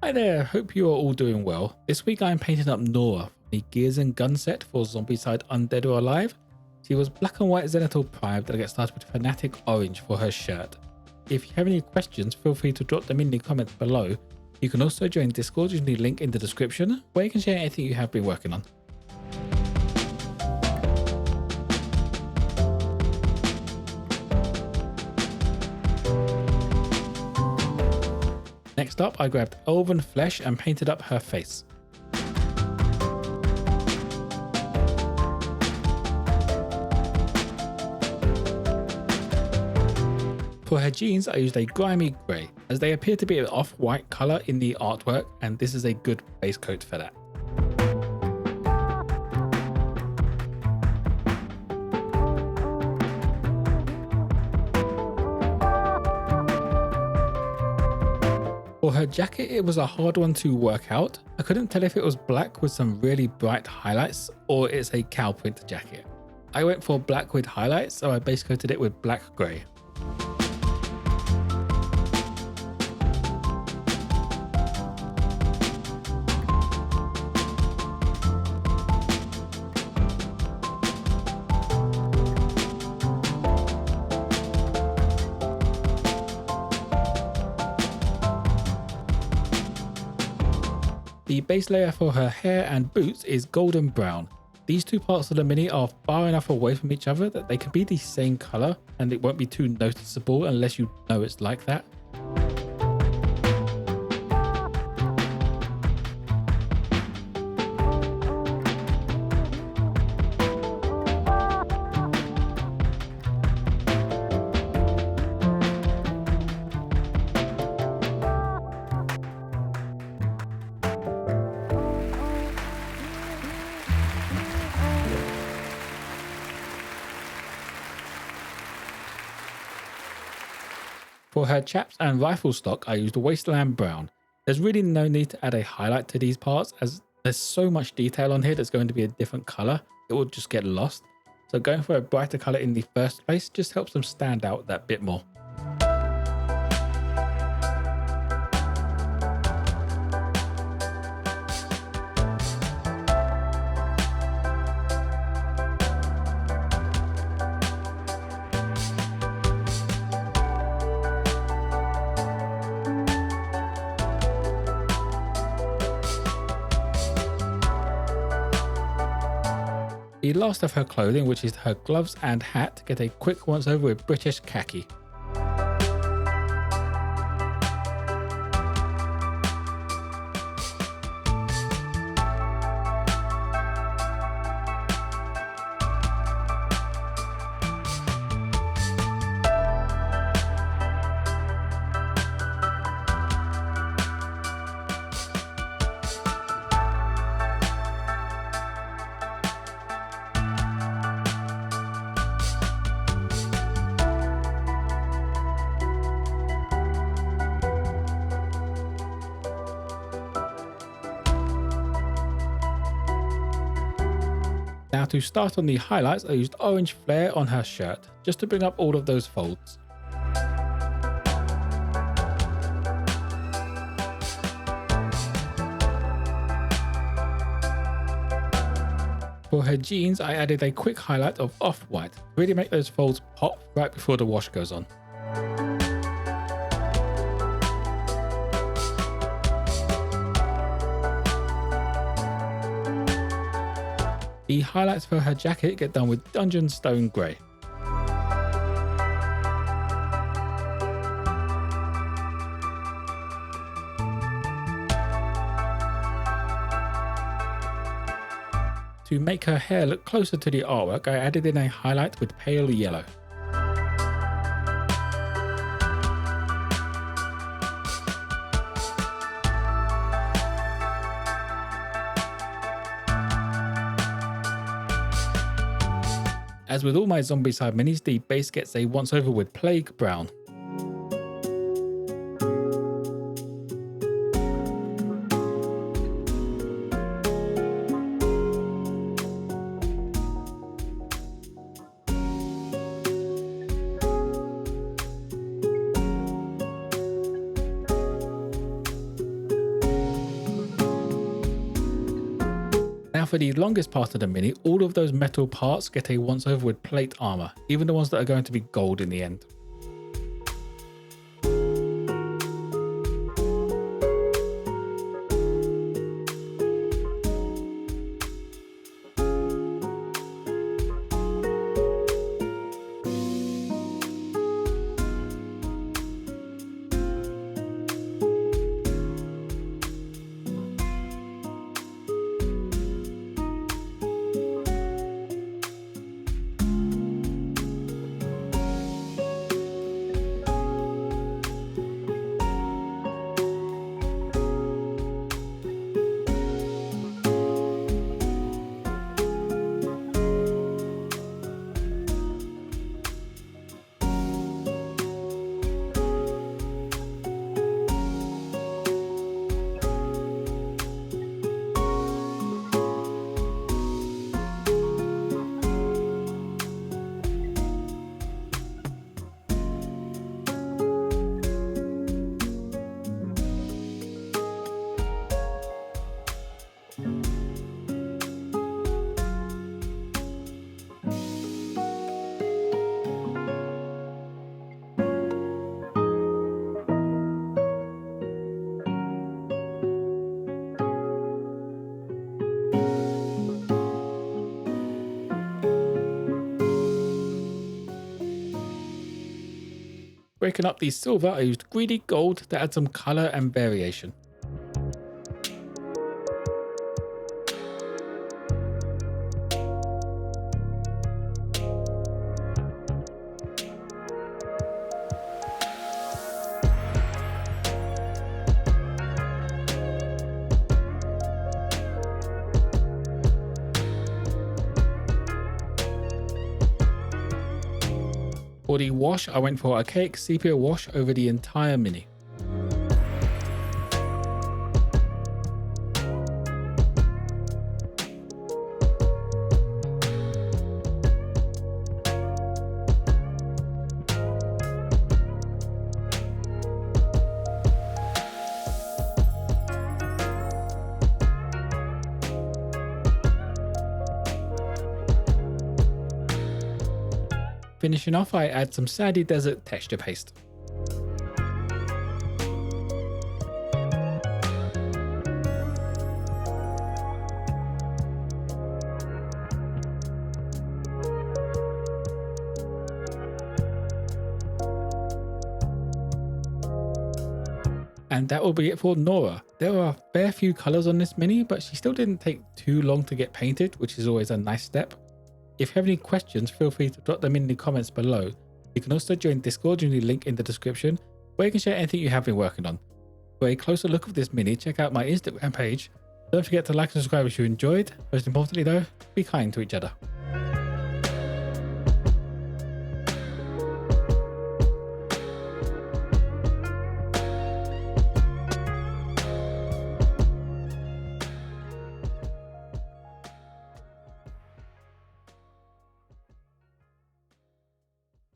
Hi there, hope you are all doing well. This week I am painting up Nora from the Gears and Gun set for Zombicide Undead or Alive. She was black and white Zenithal Prime, then I get started with Fanatic Orange for her shirt. If you have any questions, feel free to drop them in the comments below. You can also join Discord using the link in the description, where you can share anything you have been working on. Next up, I grabbed Elven flesh and painted up her face. For her jeans, I used a grimy grey, as they appear to be an off-white colour in the artwork, and this is a good base coat for that. For her jacket, it was a hard one to work out. I couldn't tell if it was black with some really bright highlights or it's a cow print jacket. I went for black with highlights, so I base coated it with black grey. The base layer for her hair and boots is golden brown. These two parts of the mini are far enough away from each other that they can be the same colour and it won't be too noticeable unless you know it's like that. For her chaps and rifle stock, I used Wasteland brown. There's really no need to add a highlight to these parts as there's so much detail on here that's going to be a different colour. It will just get lost. So going for a brighter colour in the first place just helps them stand out that bit more. The last of her clothing, which is her gloves and hat, get a quick once over with British Khaki. Now to start on the highlights, I used orange flare on her shirt, just to bring up all of those folds. For her jeans, I added a quick highlight of Offwhite, to really make those folds pop right before the wash goes on. The highlights for her jacket get done with Dungeon Stone Grey. To make her hair look closer to the artwork, I added in a highlight with pale yellow. As with all my Zombicide minis, the base gets a once over with Plague Brown. for the longest part of the mini, all of those metal parts get a once over with plate armor, even the ones that are going to be gold in the end. Breaking up the silver, I used greedy gold to add some color and variation. For the wash, I went for Archaic Sepia wash over the entire mini. Finishing off, I add some sandy desert texture paste. And that will be it for Nora. There are a fair few colours on this mini, but she still didn't take too long to get painted, which is always a nice step. If you have any questions, feel free to drop them in the comments below. You can also join Discord using the link in the description, where you can share anything you have been working on. For a closer look of this mini, check out my Instagram page. Don't forget to like and subscribe if you enjoyed. Most importantly though, be kind to each other.